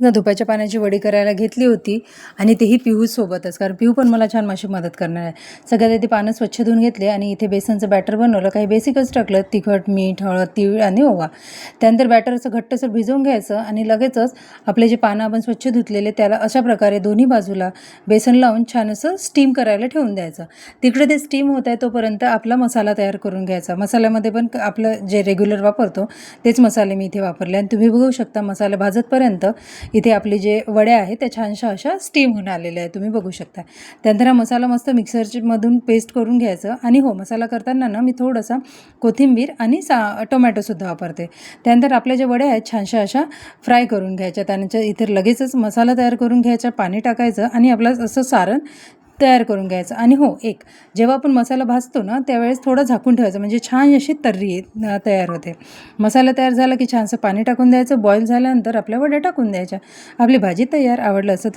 धुपाच्या पाण्याची वडी करायला घेतली होती आणि तेही पिहूसोबतच, कारण पिहू पण मला छान माशी मदत करणार आहे. सगळ्यात आधी पानं स्वच्छ धुवून घेतले आणि इथे बेसनचं बॅटर बनवलं. काही बेसिकच टाकलं, तिखट, मीठ, हळद, तीळ आणि ओवा. त्यानंतर बॅटर असं घट्टसर भिजवून घ्यायचं आणि लगेचच आपले जे पानं आपण स्वच्छ धुतलेले त्याला अशा प्रकारे दोन्ही बाजूला बेसन लावून छान असं स्टीम करायला ठेवून द्यायचं. तिकडे ते स्टीम होत आहे तोपर्यंत आपला मसाला तयार करून घ्यायचा. मसाल्यामध्ये पण आपलं जे रेग्युलर वापरतो तेच मसाले मी इथे वापरले आणि तुम्ही बघू शकता मसाले भाजतपर्यंत इथे आपली जे वड्या आहेत त्या छानशा अशा स्टीम होऊन आलेल्या आहेत, तुम्ही बघू शकता. त्यानंतर हा मसाला मस्त मिक्सरमधून पेस्ट करून घ्यायचं आणि हो, मसाला करताना ना मी थोडासा कोथिंबीर आणि टोमॅटोसुद्धा वापरते. त्यानंतर आपल्या ज्या वड्या आहेत छानशा अशा फ्राय करून घ्यायच्या. त्यानंतर इथे लगेचच मसाला तयार करून घ्यायचा, पाणी टाकायचं आणि आपलं असं सारण तयार करून घ्यायचं. आणि हो, जेव्हा आपण मसाला भाजतो ना त्यावेळेस थोडं झाकून ठेवायचं, म्हणजे छान अशी तर्री तयार होते. मसाला तयार झाला की छानसं पाणी टाकून द्यायचं. बॉईल झाल्यानंतर आपल्या वड्या टाकून द्यायच्या. आपली भाजी तयार. आवडलं असं तर